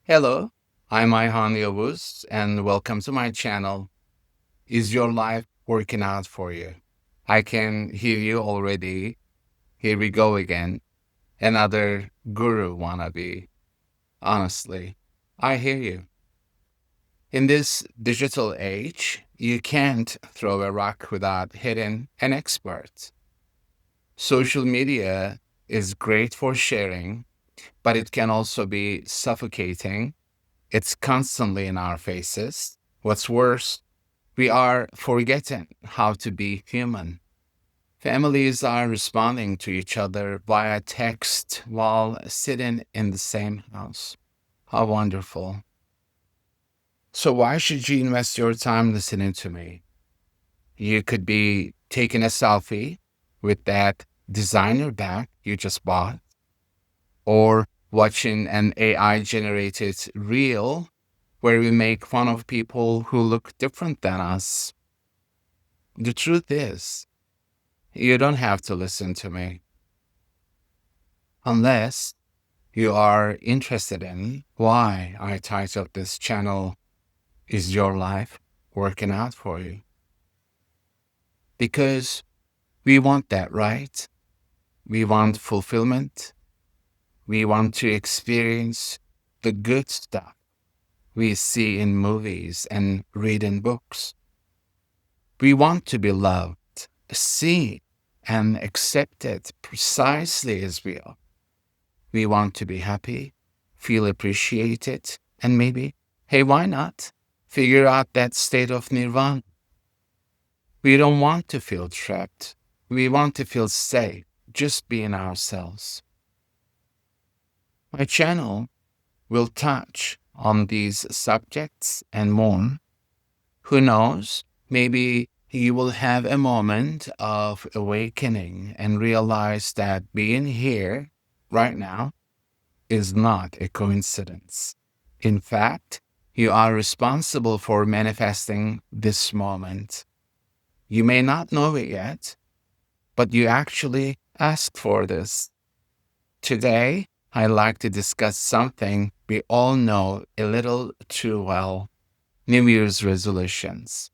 Hello, I'm Ayhan Yavuz, and welcome to my channel. Is your life working out for you? I can hear you already. Here we go again. Another guru wannabe. Honestly, I hear you. In this digital age, you can't throw a rock without hitting an expert. Social media is great for sharing, but it can also be suffocating. It's constantly in our faces. What's worse, we are forgetting how to be human. Families are responding to each other via text while sitting in the same house. How wonderful. So, why should you invest your time listening to me? You could be taking a selfie with that designer bag you just bought, or watching an AI generated reel where we make fun of people who look different than us. The truth is, you don't have to listen to me unless you are interested in why I titled this channel, Is Your Life Working Out For You? Because we want that, right? We want fulfillment. We want to experience the good stuff we see in movies and read in books. We want to be loved, seen, and accepted precisely as we are. We want to be happy, feel appreciated, and maybe, hey, why not? Figure out that state of nirvana. We don't want to feel trapped. We want to feel safe, just being ourselves. My channel will touch on these subjects and more. Who knows? Maybe you will have a moment of awakening and realize that being here right now is not a coincidence. In fact, you are responsible for manifesting this moment. You may not know it yet, but you actually asked for this. Today, I'd like to discuss something we all know a little too well: New Year's resolutions.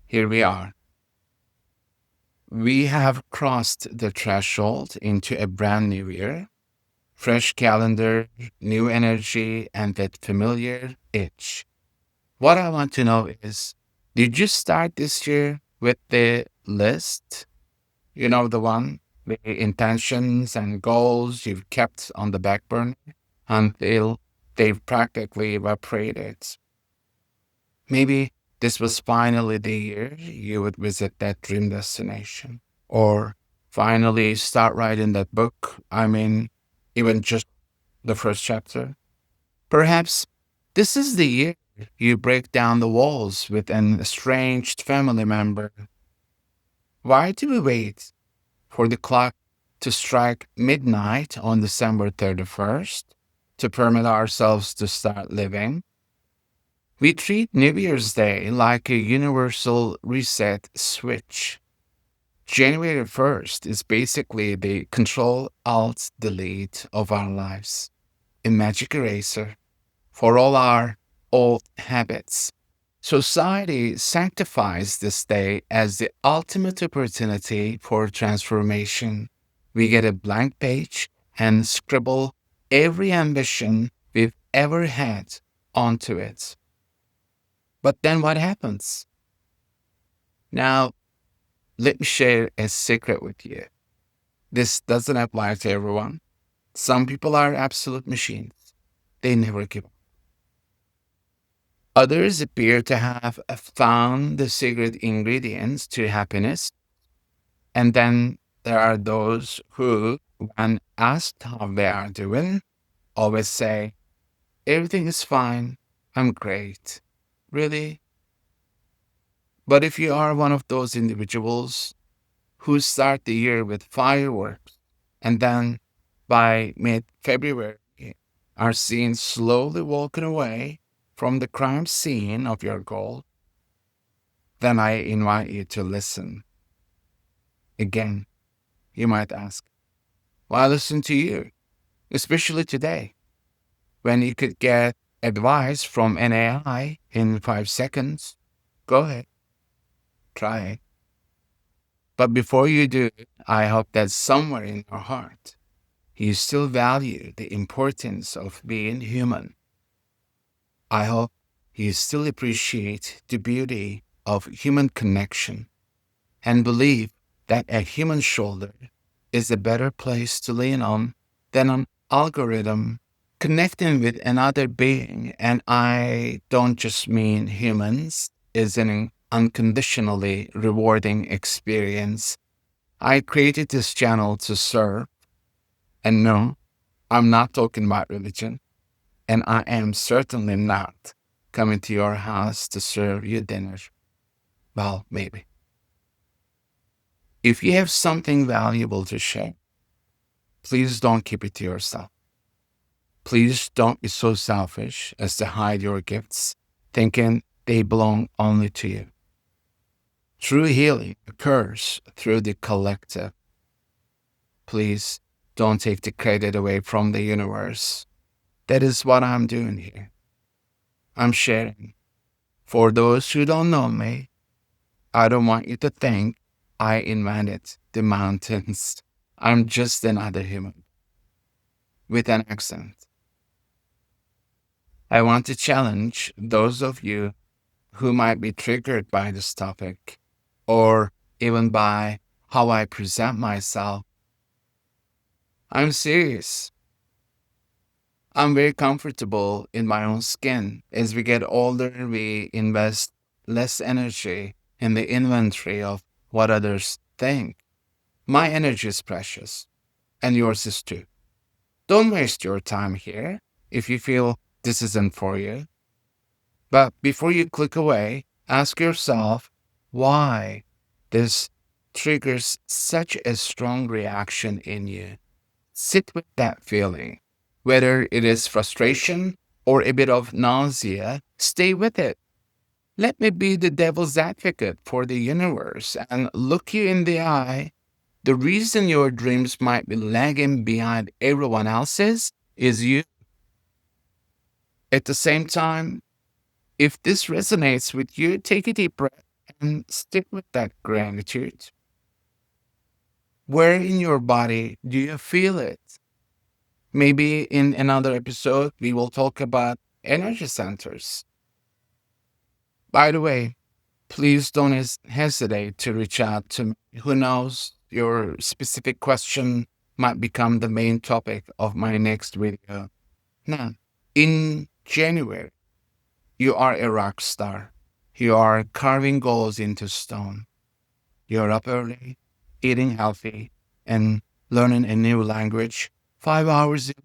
Here we are. We have crossed the threshold into a brand new year. Fresh calendar, new energy, and that familiar itch. What I want to know is, did you start this year with the list? You know, the one, the intentions and goals you've kept on the back burner until they've practically evaporated. Maybe this was finally the year you would visit that dream destination, or finally start writing that book. I mean, even just the first chapter. Perhaps this is the year you break down the walls with an estranged family member. Why do we wait for the clock to strike midnight on December 31st to permit ourselves to start living? We treat New Year's Day like a universal reset switch. January 1st is basically the Control Alt Delete of our lives, a magic eraser for all our old habits. Society sanctifies this day as the ultimate opportunity for transformation. We get a blank page and scribble every ambition we've ever had onto it. But then what happens? Now, let me share a secret with you. This doesn't apply to everyone. Some people are absolute machines. They never give up. Others appear to have found the secret ingredients to happiness. And then there are those who, when asked how they are doing, always say, everything is fine. I'm great. Really? But if you are one of those individuals who start the year with fireworks and then by mid February are seen slowly walking away from the crime scene of your goal, then I invite you to listen. Again, you might ask, why listen to you, especially today? when you could get advice from an AI in 5 seconds? Go ahead, try it. But before you do, I hope that somewhere in your heart, you still value the importance of being human. I hope you still appreciate the beauty of human connection and believe that a human shoulder is a better place to lean on than an algorithm. Connecting with another being, and I don't just mean humans, is an unconditionally rewarding experience. I created this channel to serve, and no, I'm not talking about religion, and I am certainly not coming to your house to serve you dinner. Well, maybe. If you have something valuable to share, please don't keep it to yourself. Please don't be so selfish as to hide your gifts, thinking they belong only to you. True healing occurs through the collective. Please don't take the credit away from the universe. That is what I'm doing here. I'm sharing. For those who don't know me, I don't want you to think I invented the mountains. I'm just another human with an accent. I want to challenge those of you who might be triggered by this topic or even by how I present myself. I'm serious. I'm very comfortable in my own skin. As we get older, we invest less energy in the inventory of what others think. My energy is precious, and yours is too. Don't waste your time here if you feel this isn't for you. But before you click away, ask yourself why this triggers such a strong reaction in you. Sit with that feeling. Whether it is frustration or a bit of nausea, stay with it. Let me be the devil's advocate for the universe and look you in the eye. The reason your dreams might be lagging behind everyone else's is you. At the same time, if this resonates with you, take a deep breath and stick with that gratitude. Where in your body do you feel it? Maybe in another episode, we will talk about energy centers. By the way, please don't hesitate to reach out to me. Who knows, your specific question might become the main topic of my next video. Now, in January, you are a rock star. You are carving goals into stone. You're up early, eating healthy, and learning a new language. 5 hours in,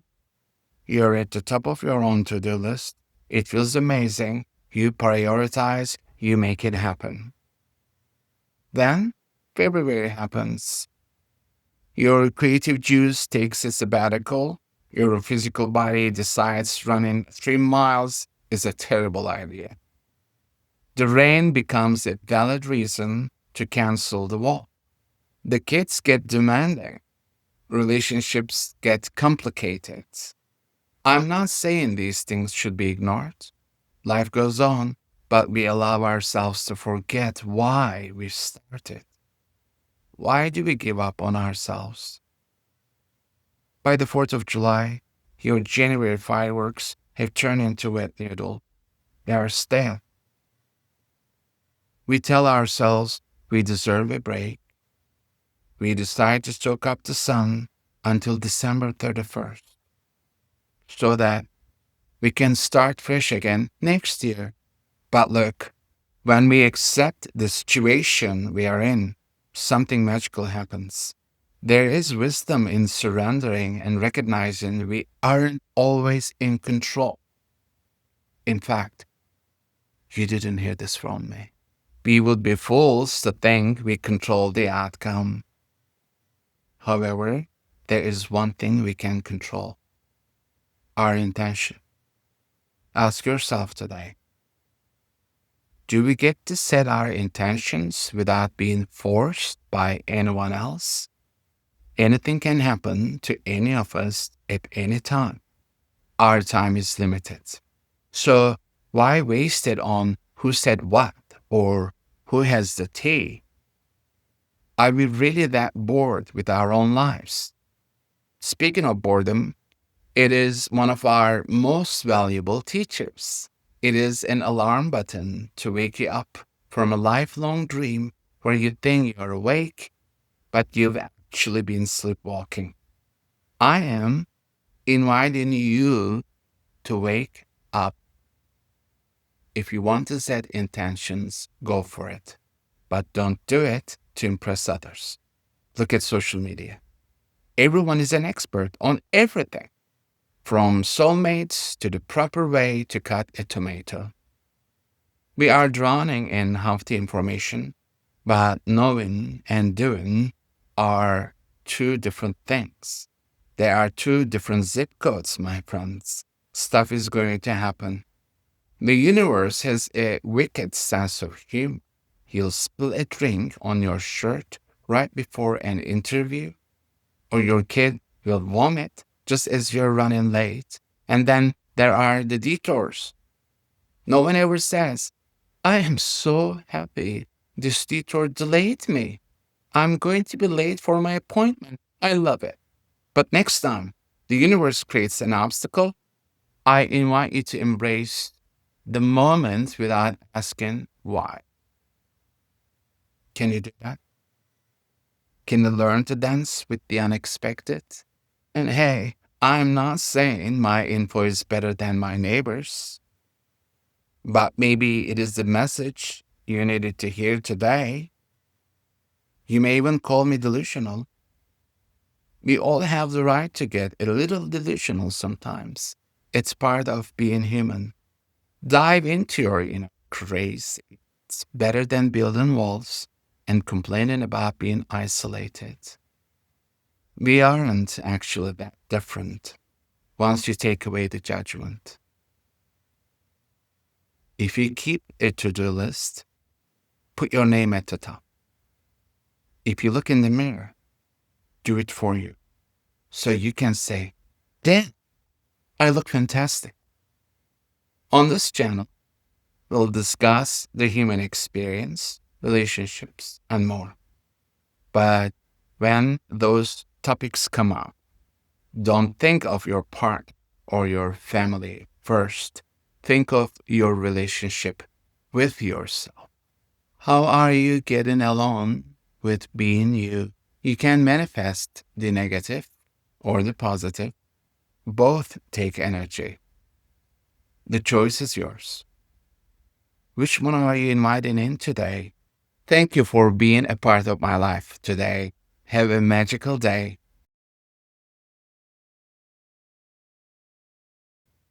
you're at the top of your own to-do list. It feels amazing. You prioritize, you make it happen. Then, February happens. Your creative juice takes a sabbatical. Your physical body decides running 3 miles is a terrible idea. The rain becomes a valid reason to cancel the walk. The kids get demanding. Relationships get complicated. I'm not saying these things should be ignored. Life goes on, but we allow ourselves to forget why we started. Why do we give up on ourselves? By the 4th of July, your January fireworks have turned into wet noodle. They are stale. We tell ourselves we deserve a break. We decide to soak up the sun until December 31st so that we can start fresh again next year. But look, when we accept the situation we are in, something magical happens. There is wisdom in surrendering and recognizing we aren't always in control. In fact, you didn't hear this from me. We would be fools to think we control the outcome. However, there is one thing we can control: our intention. Ask yourself today, do we get to set our intentions without being forced by anyone else? Anything can happen to any of us at any time. Our time is limited. So why waste it on who said what or who has the tea? Are we really that bored with our own lives? Speaking of boredom, it is one of our most valuable teachers. It is an alarm button to wake you up from a lifelong dream where you think you're awake, but you've actually been sleepwalking. I am inviting you to wake up. If you want to set intentions, go for it. But don't do it to impress others. Look at social media. Everyone is an expert on everything, from soulmates to the proper way to cut a tomato. We are drowning in half the information, but knowing and doing are two different things. There are two different zip codes, my friends. Stuff is going to happen. The universe has a wicked sense of humor. He'll spill a drink on your shirt right before an interview, or your kid will vomit just as you're running late. And then there are the detours. No one ever says, I am so happy this detour delayed me. I'm going to be late for my appointment. I love it. But next time the universe creates an obstacle, I invite you to embrace the moment without asking why. Can you do that? Can you learn to dance with the unexpected? And hey, I'm not saying my info is better than my neighbor's, but maybe it is the message you needed to hear today. You may even call me delusional. We all have the right to get a little delusional sometimes. It's part of being human. Dive into your inner crazy. It's better than building walls and complaining about being isolated. We aren't actually that different once you take away the judgment. If you keep a to do list, put your name at the top. If you look in the mirror, do it for you so you can say, damn, I look fantastic. On this channel, we'll discuss the human experience, relationships, and more. But when those topics come up, don't think of your partner or your family first. Think of your relationship with yourself. How are you getting along with being you? You can manifest the negative or the positive. Both take energy. The choice is yours. Which one are you inviting in today? Thank you for being a part of my life today. Have a magical day.